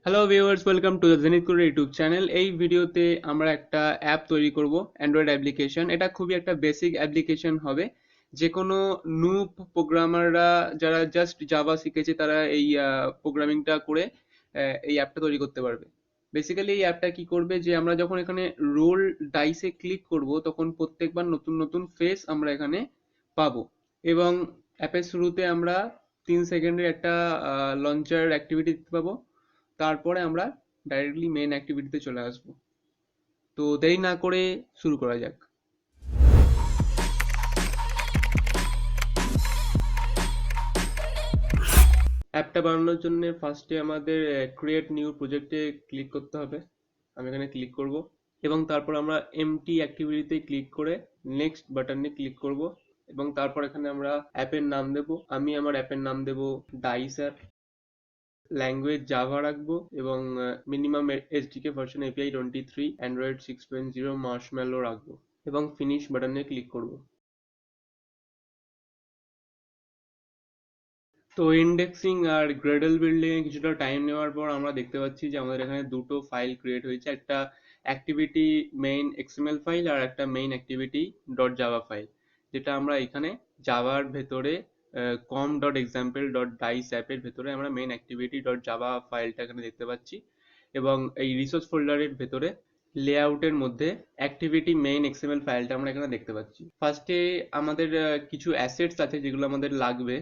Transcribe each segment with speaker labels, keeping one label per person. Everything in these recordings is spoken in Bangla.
Speaker 1: Hello viewers, welcome to the zenith courier YouTube channel. এই ভিডিওতে আমরা একটা অ্যাপ তৈরি করব, অ্যান্ড্রয়েড অ্যাপ্লিকেশন। এটা খুবই একটা বেসিক অ্যাপ্লিকেশন হবে। যে কোনো নুব প্রোগ্রামাররা যারা জাস্ট জাভা শিখেছে তারা এই প্রোগ্রামিংটা করে এই অ্যাপটা তৈরি করতে পারবে। বেসিক্যালি এই অ্যাপটা কি করবে, যে আমরা যখন এখানে রোল ডাইসে ক্লিক করব তখন প্রত্যেকবার নতুন নতুন ফেস আমরা এখানে পাবো। এবং অ্যাপের শুরুতে আমরা 3 সেকেন্ডের একটা লঞ্চার অ্যাক্টিভিটি দিতে পাবো। তারপরে আমরা ডাইরেক্টলি মেন অ্যাক্টিভিটিতে চলে আসব। তো দেরি না করে শুরু করা যাক। অ্যাপটা বানানোর জন্য ফার্স্টে আমাদের ক্রিয়েট নিউ প্রজেক্টে ক্লিক করতে হবে। আমি এখানে ক্লিক করব এবং তারপর আমরা এমটি অ্যাক্টিভিটিতে ক্লিক করে নেক্সট বাটনে ক্লিক করব এবং তারপর এখানে আমরা অ্যাপের নাম দেব। আমি আমার অ্যাপের নাম দেব ডাইস অ্যাপ। ল্যাঙ্গুয়েজ জাভা রাখবো এবং minimum SDK version API 23, Android 6.0, marshmallow রাখবো এবং ফিনিশ বাটনে ক্লিক করব। তো ইন্ডেক্সিং আর গ্রেডল বিল্ডিং এ কিছুটা টাইম নেওয়ার পর আমরা দেখতে পাচ্ছি যে আমাদের এখানে দুটো ফাইল ক্রিয়েট হয়েছে, একটা অ্যাক্টিভিটি মেইন এক্সএমএল ফাইল আর একটা main activity dot java file, যেটা আমরা এখানে জাভার ভেতরে com dot example dot dice অ্যাপের ভেতরে আমরা মেইন অ্যাক্টিভিটি ডট জাভা ফাইলটা এখানে দেখতে পাচ্ছি। এবং এই রিসোর্স ফোল্ডারের ভেতরে লেআউটের মধ্যে অ্যাক্টিভিটি মেইন এক্সএমএল ফাইলটা আমরা এখানে দেখতে পাচ্ছি। ফার্স্টে আমাদের কিছু অ্যাসেটস আছে যেগুলো আমাদের লাগবে।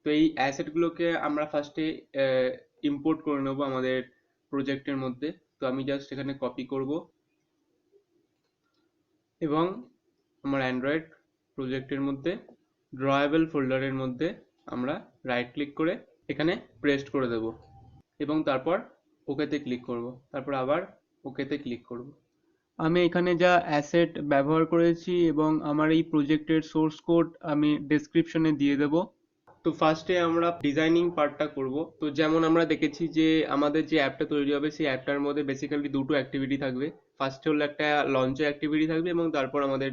Speaker 1: তো এই অ্যাসেটগুলোকে আমরা ফার্স্টে ইম্পোর্ট করে নেবো আমাদের প্রজেক্টের মধ্যে। তো আমি জাস্ট এখানে কপি করব এবং আমার অ্যান্ড্রয়েড প্রজেক্টের মধ্যে ড্রয়েবল ফোল্ডারের মধ্যে আমরা রাইট ক্লিক করে এখানে পেস্ট করে দেব এবং তারপর ওকেতে ক্লিক করব, তারপর আবার ওকেতে ক্লিক করব। আমি এখানে যা অ্যাসেট ব্যবহার করেছি এবং আমার এই প্রজেক্টের সোর্স কোড আমি ডেসক্রিপশনে দিয়ে দেব। তো ফার্স্টে আমরা ডিজাইনিং পার্টটা করব। তো যেমন আমরা দেখেছি যে আমাদের যে অ্যাপটা তৈরি হবে সেই অ্যাপটার মধ্যে বেসিক্যালি দুটো অ্যাক্টিভিটি থাকবে। ফার্স্টে হলো একটা লঞ্চের অ্যাক্টিভিটি থাকবে এবং তারপর আমাদের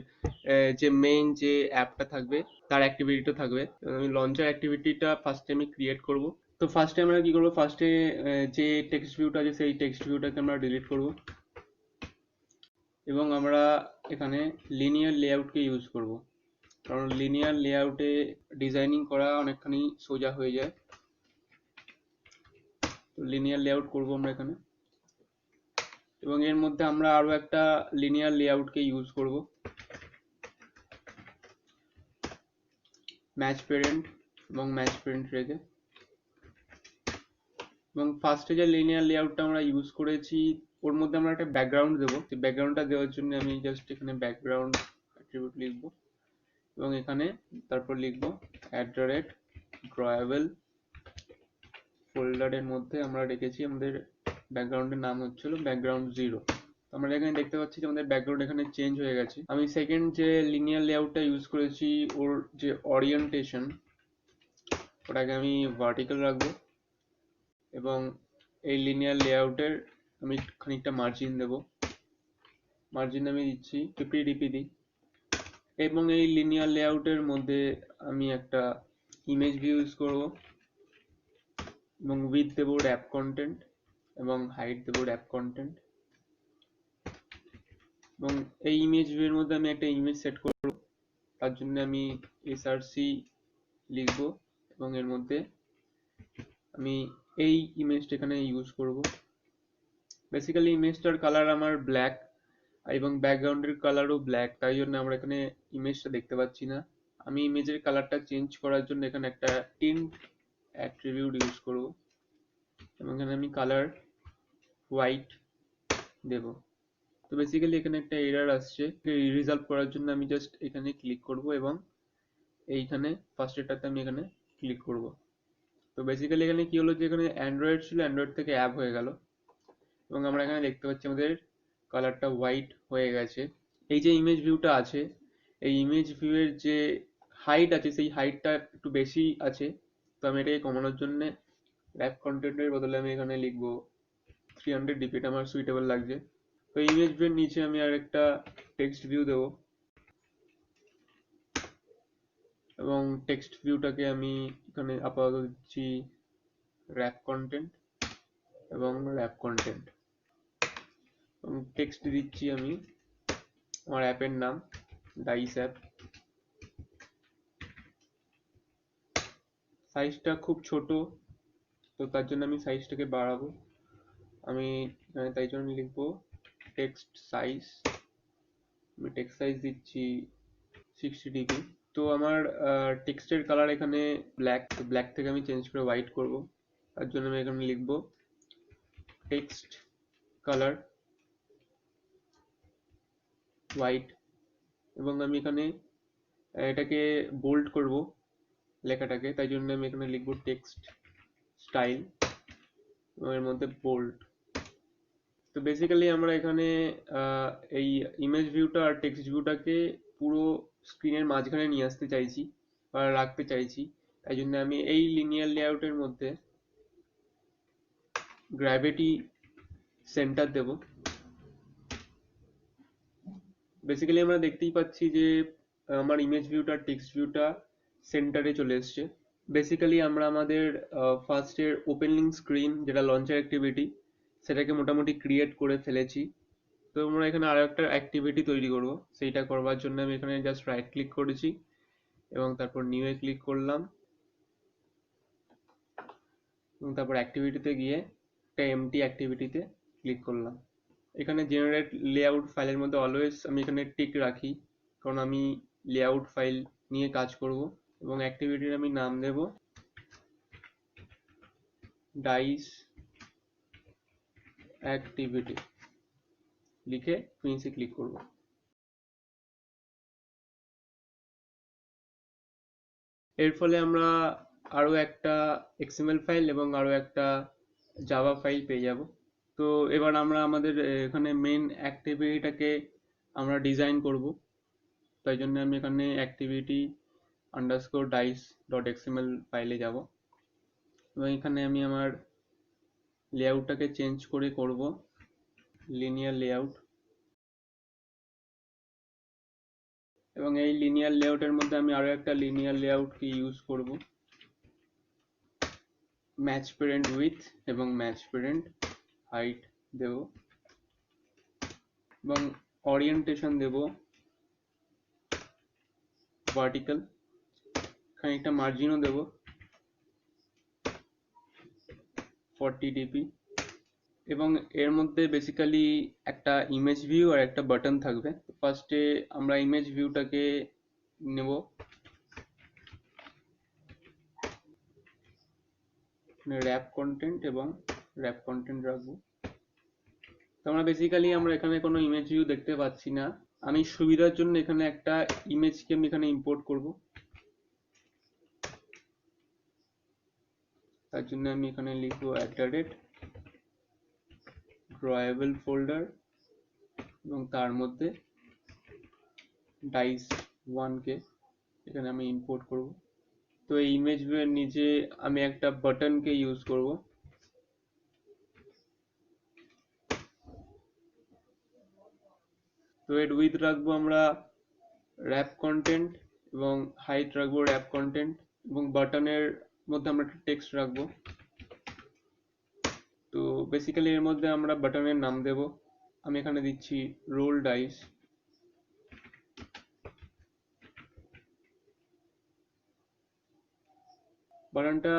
Speaker 1: যে মেইন যে অ্যাপটা থাকবে তার অ্যাক্টিভিটিটা থাকবে। আমি লঞ্চার অ্যাক্টিভিটিটা ফার্স্টে আমি ক্রিয়েট করব। তো ফার্স্টে আমরা কি করব, ফার্স্টে যে টেক্সট ভিউটা আছে সেই টেক্সট ভিউটাকে আমরা ডিলিট করব এবং আমরা এখানে লিনিয়ার লেআউটকে ইউজ করব, কারণ লিনিয়ার লেআউটে ডিজাইনিং করা অনেকখানি সোজা হয়ে যায়। তো লিনিয়ার লেআউট করব আমরা এখানে এবং এর মধ্যে আমরা আরো একটা লিনিয়ার লেআউটকে ইউজ করব, ম্যাচ প্যারেন্ট এবং ম্যাচ প্যারেন্ট রেখে। এবং ফার্স্টে যে লিনিয়ার লেআউটটা আমরা ইউজ করেছি ওর মধ্যে আমরা একটা ব্যাকগ্রাউন্ড দেবো। সেই ব্যাকগ্রাউন্ডটা দেওয়ার জন্য আমি জাস্ট এখানে ব্যাকগ্রাউন্ড অ্যাট্রিবিউট লিখবো এবং এখানে তারপর লিখবো @drawable ফোল্ডারের মধ্যে আমরা রেখেছি আমাদের ব্যাকগ্রাউন্ডের নাম হচ্ছিল ব্যাকগ্রাউন্ড 0। আমরা এখানে দেখতে পাচ্ছি যে আমাদের ব্যাকগ্রাউন্ড এখানে চেঞ্জ হয়ে গেছে। আমি সেকেন্ড যে লিনিয়ার লেআউটটা ইউজ করেছি ওর যে ওরিয়েন্টেশন ওটাকে আমি ভার্টিক্যাল রাখবো এবং এই লিনিয়ার লেআউটের আমি খানিকটা মার্জিন দেব। মার্জিন আমি দিচ্ছি 50 ডিপি দিই এবং এই লিনিয়ার লেআউটের মধ্যে আমি একটা ইমেজ ভিউ ইউজ করব এবং উইথ দেবো র্যাপ কন্টেন্ট এবং হাইট দেবো র্যাপ কন্টেন্ট এবং এই ইমেজ ভিউয়ের মধ্যে আমি একটা ইমেজ সেট করব। তার জন্য আমি src লিখবো এবং এর মধ্যে আমি এই ইমেজটা এখানে ইউজ করব। বেসিক্যালি ইমেজটার কালার আমার ব্ল্যাক এবং ব্যাকগ্রাউন্ডের কালারও ব্ল্যাক, তাই জন্য আমরা এখানে ইমেজটা দেখতে পাচ্ছি না। আমি ইমেজের কালারটা চেঞ্জ করার জন্য এখানে একটা টিন্ট অ্যাট্রিবিউট ইউজ করব এবং এখানে আমি কালার হোয়াইট দেব। তো বেসিক্যালি এখানে একটা এরর আসছে, রিজলভ করার জন্য আমি জাস্ট এখানে ক্লিক করব এবং এইখানে ফার্স্ট এটাতে আমি এখানে ক্লিক করব। তো বেসিক্যালি এখানে কি হলো, যে এখানে অ্যান্ড্রয়েড ছিল, অ্যান্ড্রয়েড থেকে অ্যাপ হয়ে গেল এবং আমরা এখানে দেখতে পাচ্ছি আমাদের কালারটা হোয়াইট হয়ে গেছে। এই যে ইমেজ ভিউটা আছে, এই ইমেজ ভিউয়ের যে হাইট আছে সেই হাইটটা একটু বেশি আছে। তো আমি এটাকে কমানোর জন্য র্যাপ কন্টেন্টের বদলে আমি এখানে লিখবো 300 ডিপি, এটা আমার সুইটেবল লাগছে। তো ইমেজ ভিউয়ের নিচে আমি আর একটা টেক্সট ভিউ দেবো এবং টেক্সট ভিউটাকে আমি এখানে আপাতত দিচ্ছি র্যাপ কন্টেন্ট এবং র্যাপ কন্টেন্ট এবং টেক্সট দিচ্ছি আমি আমার অ্যাপের নাম ডাইস অ্যাপ। সাইজটা খুব ছোট, তো তার জন্য আমি সাইজটাকে বাড়াবো। আমি তাই জন্য লিখবো টেক্সট সাইজ। আমি টেক্সট সাইজ দিচ্ছি 60 ডিবি। তো আমার টেক্সটের কালার এখানে ব্ল্যাক, ব্ল্যাক থেকে আমি চেঞ্জ করে হোয়াইট করব। তার জন্য আমি এখানে লিখবো টেক্সট কালার হোয়াইট এবং আমি এখানে এটাকে বোল্ড করব লেখাটাকে, তাই জন্য আমি এখানে লিখবো টেক্সট স্টাইল এবং এর মধ্যে বোল্ড। তো বেসিক্যালি আমরা এখানে এই ইমেজ ভিউটা আর টেক্সট ভিউটাকে পুরো স্ক্রিনের মাঝখানে নিয়ে আসতে চাইছি বা রাখতে চাইছি, তাই জন্য আমি এই লিনিয়ার লেআউটের মধ্যে গ্র্যাভিটি সেন্টার দেব। বেসিক্যালি আমরা দেখতেই পাচ্ছি যে আমার ইমেজ ভিউটা টেক্সট ভিউটা সেন্টারে চলে এসছে। বেসিক্যালি আমরা আমাদের ফার্স্টের ওপেনিং স্ক্রিন যেটা লঞ্চার অ্যাক্টিভিটি সেটাকে মোটামুটি ক্রিয়েট করে ফেলেছি। তো আমরা এখানে আরো একটা অ্যাক্টিভিটি তৈরি করব। সেইটা করবার জন্য আমি এখানে জাস্ট রাইট ক্লিক করেছি এবং তারপর নিউ এ ক্লিক করলাম এবং তারপর অ্যাক্টিভিটিতে গিয়ে একটা এমটি অ্যাক্টিভিটিতে ক্লিক করলাম। এখানে জেনারেট লেআউট ফাইলের মধ্যে অলওয়েজ আমি এখানে টিক রাখি, কারণ আমি লেআউট ফাইল নিয়ে কাজ করব। এবং অ্যাক্টিভিটির আমি নাম দেব ডাইস অ্যাক্টিভিটি, লিখে ফিনিশে ক্লিক করব। এর ফলে আমরা আরো একটা এক্সএমএল ফাইল এবং আরো একটা জাভা ফাইল পেয়ে যাব। তো এবার আমরা আমাদের এখানে মেন অ্যাক্টিভিটিটাকে আমরা ডিজাইন করব। তাই জন্য আমি এখানে activity underscore dice dot XML ফাইলে যাব এবং এখানে আমি আমার লেআউটটাকে চেঞ্জ করে করব লিনিয়ার লেআউট। এবং এই লিনিয়ার লেআউটের মধ্যে আমি আরো একটা লিনিয়ার লেআউটকে ইউজ করব, ম্যাচ প্যারেন্ট উইথ এবং ম্যাচ প্যারেন্ট হাইট দেব এবং ওরিয়েন্টেশন দেব ভার্টিক্যাল, খানিকটা মার্জিনও দেব 40 ডিপি এবং এর মধ্যে বেসিক্যালি একটা ইমেজ ভিউ আর একটা বাটন থাকবে। ফার্স্টে আমরা ইমেজ ভিউটাকে নেব, র্যাপ কন্টেন্ট এবং র্যাপ কন্টেন্ট রাখবো। তো আমরা বেসিক্যালি আমরা এখানে কোনো ইমেজ ভিউ দেখতে পাচ্ছি না। আমি সুবিধার জন্য এখানে একটা ইমেজকে আমি এখানে ইম্পোর্ট করব। তার জন্য আমি এখানে লিখবো @drawable ফোল্ডার এবং তার মধ্যে ডাইস 1 কে এখানে আমি ইম্পোর্ট করব। তো এই ইমেজ ভিউ এর নিচে আমি একটা বাটনকে ইউজ করব। তো এর উইথ রাখবো আমরা র্যাপ কন্টেন্ট এবং হাইট রাখবো র্যাপ কন্টেন্ট এবং বাটনের মধ্যে আমরা একটা টেক্সট রাখবো। তো বেসিক্যালি এর মধ্যে আমরা বাটনের নাম দেব, আমি এখানে দিচ্ছি রোল ডাইস। বাটনটা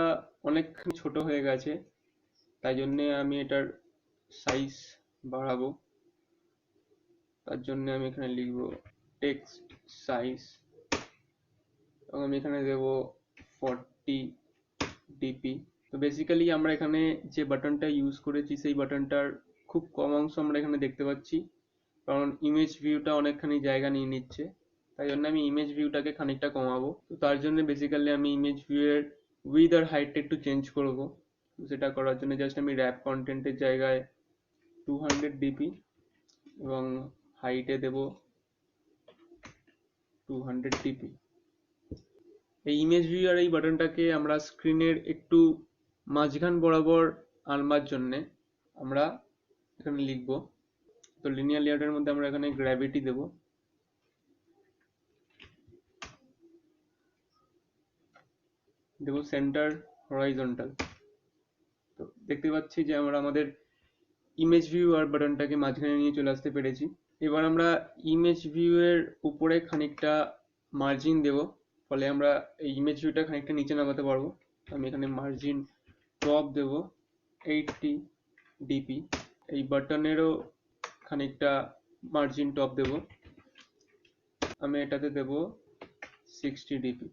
Speaker 1: অনেকখানি ছোট হয়ে গেছে, তাই জন্য আমি এটার সাইজ বাড়াবো। তার জন্য আমি এখানে লিখবো টেক্সট সাইজ এবং আমি এখানে দেব 40 ডিপি। তো বেসিক্যালি আমরা এখানে যে বাটনটা ইউজ করেছি সেই বাটনটার খুব কম অংশ আমরা এখানে দেখতে পাচ্ছি, কারণ ইমেজ ভিউটা অনেকখানি জায়গা নিয়ে নিচ্ছে। তাই জন্য আমি ইমেজ ভিউটাকে খানিকটা কমাবো। তো তার জন্য বেসিক্যালি আমি ইমেজ ভিউয়ের উইথ আর হাইটটা একটু চেঞ্জ করব। সেটা করার জন্য জাস্ট আমি র্যাপ কন্টেন্টের জায়গায় 200 ডিপি এবং হাইটে দেব 200 ডিপি। এই ইমেজ ভিউ আর এই বাটনটাকে আমরা স্ক্রিনের একটু মাঝখান বরাবর আনবার জন্যে আমরা এখানে লিখব। তো লিনিয়ার লেআউটের মধ্যে আমরা এখানে গ্র্যাভিটি দেব, সেন্টার হরাইজন্টাল। তো দেখতে পাচ্ছি যে আমরা আমাদের ইমেজ ভিউ আর বাটনটাকে মাঝখানে নিয়ে চলে আসতে পেরেছি। এবার আমরা ইমেজ ভিউ এর উপরে খানিকটা মার্জিন দেব, ফলে আমরা এই ইমেজ ভিউটা খানিকটা নিচে নামাতে পারবো। আমি এখানে মার্জিন টপ দেব 80 ডিপি। এই বাটনেরও খানিকটা মার্জিন টপ দেব, আমি এটাতে দেব 60 ডিপি।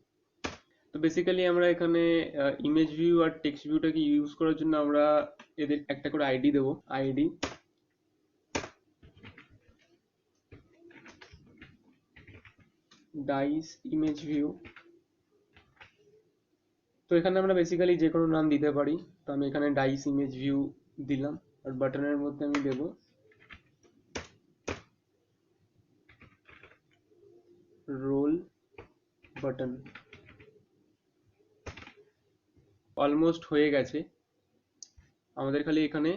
Speaker 1: তো বেসিক্যালি আমরা এখানে ইমেজ ভিউ আর টেক্সট ভিউটাকে ইউজ করার জন্য আমরা এদের একটা করে আইডি দেব। আইডি ডাইস ইমেজ ভিউ। তো এখানে আমরা বেসিক্যালি যে কোনো নাম দিতে পারি। তো আমি এখানে ডাইস ইমেজ ভিউ দিলাম, আর বাটনের মধ্যে আমি দেব রোল বাটন। অলমোস্ট হয়ে গেছে, আমাদের খালি এখানে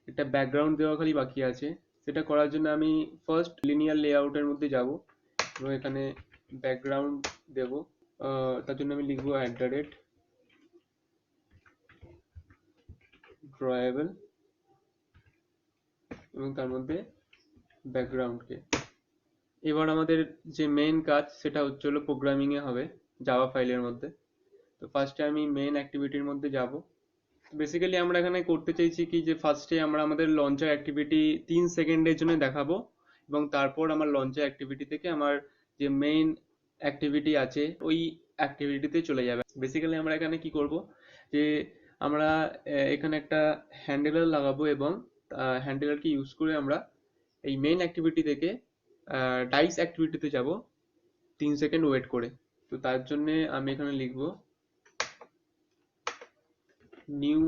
Speaker 1: একটা ব্যাকগ্রাউন্ড দেওয়া খালি বাকি আছে। সেটা করার জন্য আমি ফার্স্ট লিনিয়ার লেআউটের মধ্যে যাব এবং এখানে ব্যাকগ্রাউন্ড দেব। তার জন্য আমি লিখবো @drawable এবং তার মধ্যে ব্যাকগ্রাউন্ডকে। এবার আমাদের যে মেইন কাজ সেটা হচ্ছে হলো প্রোগ্রামিং এ হবে জাভা ফাইলের মধ্যে। তো ফার্স্টে আমি মেইন অ্যাক্টিভিটির মধ্যে যাব। বেসিক্যালি আমরা এখানে করতে চাইছি কি, যে ফার্স্টে আমরা আমাদের লঞ্চার অ্যাক্টিভিটি 3 সেকেন্ডের জন্য দেখাবো এবং তারপর আমার লঞ্চার অ্যাক্টিভিটি থেকে আমার যে মেইন অ্যাক্টিভিটি আছে ওই অ্যাক্টিভিটিতে চলে যাবে। বেসিক্যালি আমরা এখানে কি করব, যে আমরা এখানে একটা হ্যান্ডেলার লাগাবো এবং হ্যান্ডেলারকে ইউজ করে আমরা এই মেইন অ্যাক্টিভিটি থেকে ডাইস অ্যাক্টিভিটিতে যাব 3 সেকেন্ড ওয়েট করে। তো তার জন্য আমি এখানে লিখবো নিউ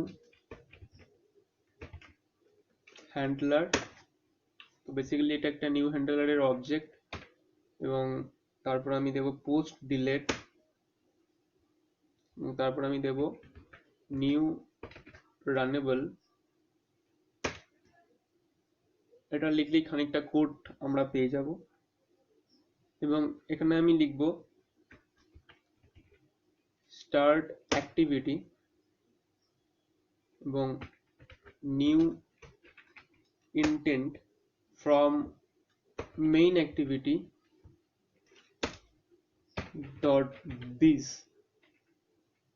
Speaker 1: হ্যান্ডলার। তো বেসিক্যালি এটা একটা নিউ হ্যান্ডলারের অবজেক্ট এবং তারপর আমি দেব পোস্ট ডিলেট এবং তারপর আমি দেব নিউ রানেবল। এটা লিখলেই খানিকটা কোড আমরা পেয়ে যাব এবং এখানে আমি লিখব স্টার্ট অ্যাক্টিভিটি এবং new intent from main activity dot this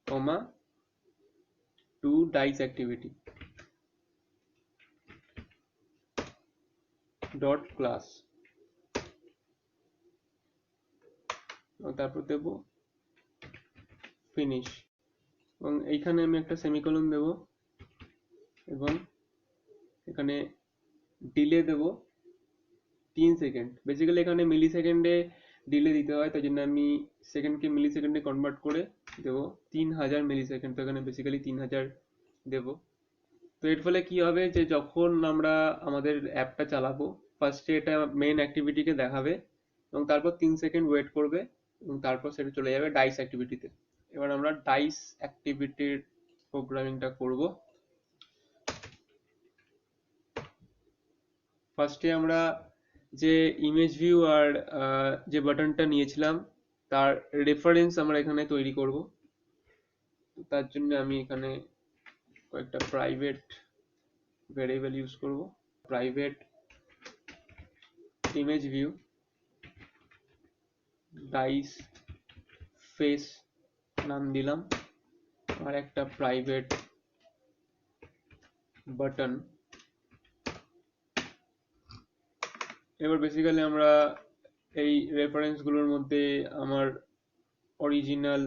Speaker 1: comma to dice activity dot class তারপর দেব ফিনিশ এবং এইখানে আমি একটা সেমিকোলন দেব এবং এখানে ডিলে দেব 3 সেকেন্ড। বেসিক্যালি এখানে মিলি সেকেন্ডে ডিলে দিতে হয়, তাই জন্য আমি সেকেন্ডকে মিলি সেকেন্ডে কনভার্ট করে দেব 3000 মিলি সেকেন্ড। তো এখানে বেসিক্যালি 3000 দেব। তো এর ফলে কি হবে, যে যখন আমরা আমাদের অ্যাপটা চালাবো ফার্স্টে এটা মেইন অ্যাক্টিভিটিকে দেখাবে এবং তারপর 3 সেকেন্ড ওয়েট করবে এবং তারপর সেটা চলে যাবে ডাইস অ্যাক্টিভিটিতে। এবার আমরা ডাইস অ্যাক্টিভিটির প্রোগ্রামিংটা করব। ফার্স্টে আমরা যে ইমেজ ভিউ আর যে বাটনটা নিয়েছিলাম তার রেফারেন্স আমরা এখানে তৈরি করব। তার জন্য আমি এখানে কয়েকটা প্রাইভেট ভেরিয়েবল ইউজ করব। Private image view dice face নাম দিলাম আর একটা প্রাইভেট বাটন। এবার বেসিক্যালি আমরা এই রেফারেন্স গুলোর মধ্যে আমার অরিজিনাল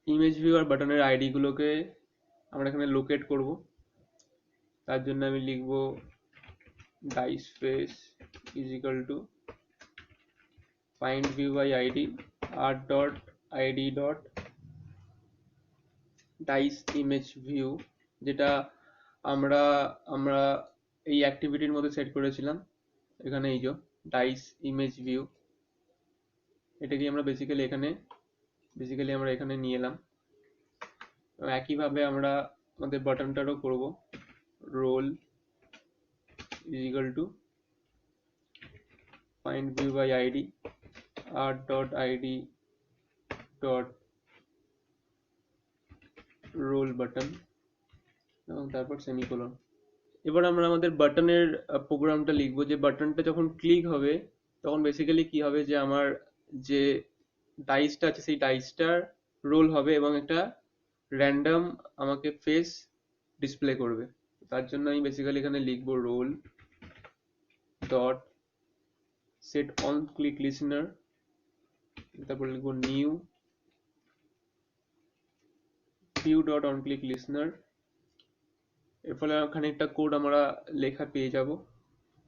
Speaker 1: ইমেজ ভিউ আর বাটনের আইডি গুলোকে আমরা এখানে লোকেট করব। তার জন্য আমি লিখব dice face is equal to find view by id r dot id dot dice image view, যেটা আমরা আমরা এই অ্যাক্টিভিটির মধ্যে সেট করেছিলাম। এখানে এই যে ডাইস ইমেজ ভিউ, এটাকে আমরা বেসিক্যালি আমরা এখানে নিয়ে এলাম। একইভাবে আমরা আমাদের বাটনটারও করব roll is equal to find view by id r dot id dot roll button এবং তারপর সেমিকোলন। এবার আমরা আমাদের বাটনের প্রোগ্রামটা লিখবো, যে বাটনটা যখন ক্লিক হবে তখন বেসিক্যালি কি হবে, যে আমার যে ডাইসটা আছে সেই ডাইসটার রোল হবে এবং একটা র্যান্ডম আমাকে ফেস ডিসপ্লে করবে। তার জন্য আমি বেসিক্যালি এখানে লিখবো roll dot set on click listener, তারপর লিখবো new view dot on click listener. এর ফলে খানিকটা কোড আমরা লেখা পেয়ে যাব।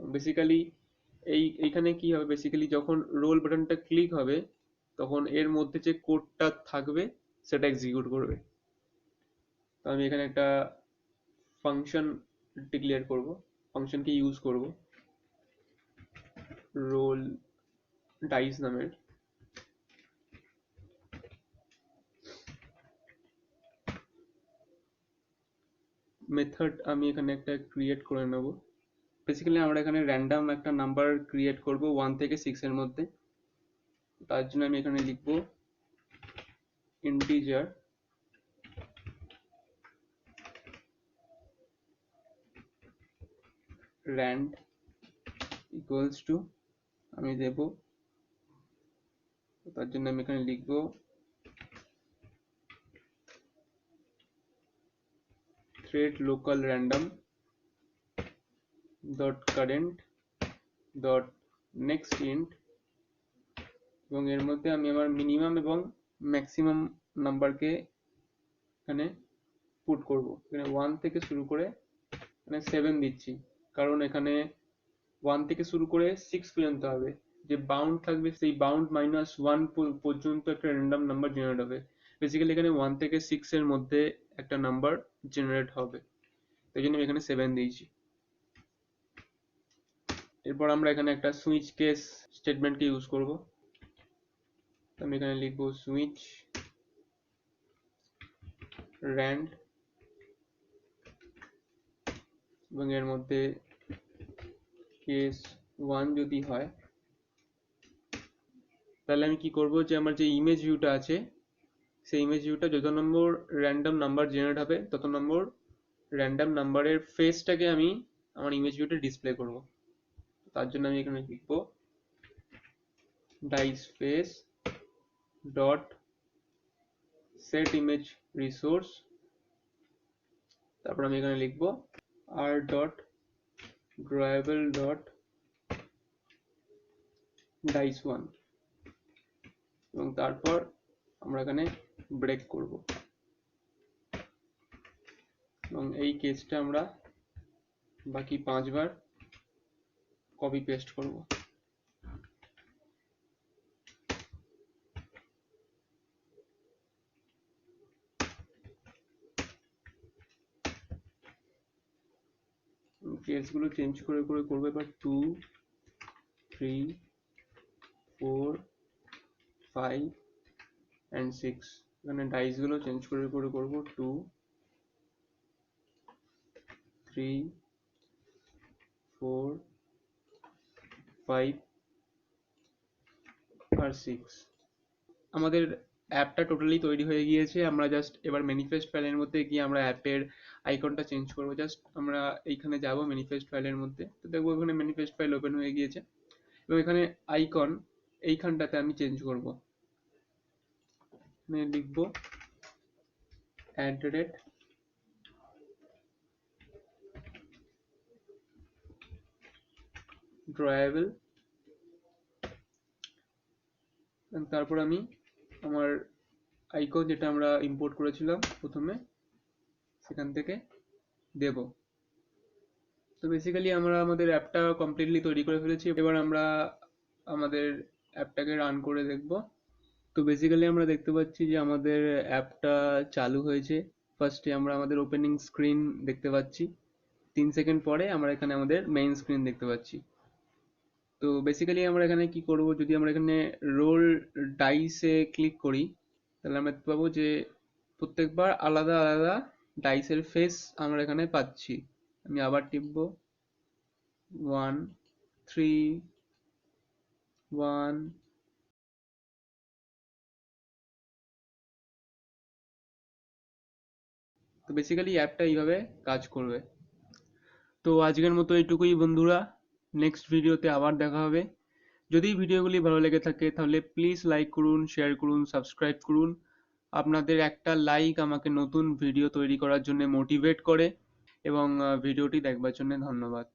Speaker 1: বেসিক্যালি এইখানে কি হবে, বেসিক্যালি যখন রোল বাটনটা ক্লিক হবে তখন এর মধ্যে যে কোডটা থাকবে সেটা এক্সিকিউট করবে। তো আমি এখানে একটা ফাংশন ডিক্লেয়ার করব, ফাংশনকে ইউজ করব রোল ডাইস নামের। মেথড আমি এখানে একটা ক্রিয়েট করে নেব। বেসিক্যালি আমরা এখানে র্যান্ডম একটা নাম্বার ক্রিয়েট করব 1 থেকে 6 এর মধ্যে। তার জন্য আমি এখানে লিখব ইন্টিজার rand ইকুয়ালস টু, আমি দেব, তার জন্য আমি এখানে লিখব thread local random dot current dot next int, এবং এর মধ্যে আমি আমার মিনিমাম এবং ম্যাক্সিমাম নাম্বারকে এখানে পুট করব। এখানে 1 থেকে শুরু করে এখানে 7 দিচ্ছি, কারণ এখানে 1 থেকে শুরু করে 6 পর্যন্ত হবে। যে বাউন্ড থাকবে সেই বাউন্ড -1 পর্যন্ত একটা র্যান্ডম নাম্বার জেনারেট হবে। বেসিক্যালি এখানে 1 থেকে 6 এর মধ্যে একটা নাম্বার জেনারেট হবে, তাই জন্য আমি এখানে 7 দিয়েছি। এরপর আমরা এখানে একটা সুইচ কেস স্টেটমেন্টকে ইউজ করব। আমি এখানে লিখব সুইচ র্যান্ড, এবং এর মধ্যে কেস 1 যদি হয় তাহলে আমি কি করব, যে আমার যে ইমেজ ভিউটা আছে সেই ইমেজ ভিউটা যত নম্বর র্যান্ডম নাম্বার জেনারেট হবে তত নম্বর র্যান্ডম নাম্বারের ফেসটাকে আমি আমার ইমেজ ভিউতে ডিসপ্লে করব। তার জন্য আমি এখানে লিখব dice face dot set image resource, তারপর আমি এখানে লিখব R dot drawable dot dice 1, এবং তারপর আমরা এখানে ব্রেক করব, এবং এই কেসটা আমরা বাকি 5 বার কপি পেস্ট করব। কেসগুলো চেঞ্জ করে করে করবো এবার 2 3 4 5 and 6। এখানে ডাইস গুলো চেঞ্জ করে করে করবো 2 3 4 5 আর 6। আমাদের অ্যাপটা টোটালি তৈরি হয়ে গিয়েছে। আমরা জাস্ট এবার ম্যানিফেস্ট ফাইলের মধ্যে গিয়ে আমরা অ্যাপের আইকনটা চেঞ্জ করবো। জাস্ট আমরা এইখানে যাব ম্যানিফেস্ট ফাইলের মধ্যে, তো দেখবো এখানে ম্যানিফেস্ট ফাইল ওপেন হয়ে গিয়েছে, এবং এখানে আইকন এইখানটাতে আমি চেঞ্জ করব। লিখবো @drawable, তারপর আমি আমার আইকন যেটা আমরা ইম্পোর্ট করেছিলাম প্রথমে সেখান থেকে দেব। তো বেসিক্যালি আমরা আমাদের অ্যাপটা কমপ্লিটলি তৈরি করে ফেলেছি। এবার আমরা আমাদের অ্যাপটাকে রান করে দেখব। তো বেসিক্যালি আমরা দেখতে পাচ্ছি যে আমাদের অ্যাপটা চালু হয়েছে। ফার্স্টে আমরা আমাদের ওপেনিং স্ক্রিন দেখতে পাচ্ছি, 3 সেকেন্ড পরে আমরা এখানে আমাদের মেইন স্ক্রিন দেখতে পাচ্ছি। তো বেসিক্যালি আমরা এখানে কি করব, যদি আমরা এখানে রোল ডাইসে ক্লিক করি তাহলে আমরা দেখতে পাবো যে প্রত্যেকবার আলাদা আলাদা ডাইসের ফেস আমরা এখানে পাচ্ছি। আমি আবার টিপব 1 3 1। তো বেসিক্যালি অ্যাপটা এইভাবে কাজ করবে। তো আজকের মতো এইটুকুই বন্ধুরা, নেক্সট ভিডিওতে আবার দেখা হবে। যদি ভিডিওগুলি ভালো লেগে থাকে তাহলে প্লিজ লাইক করুন, শেয়ার করুন, সাবস্ক্রাইব করুন। আপনাদের একটা লাইক আমাকে নতুন ভিডিও তৈরি করার জন্য মোটিভেট করে, এবং ভিডিওটি দেখবার জন্য ধন্যবাদ।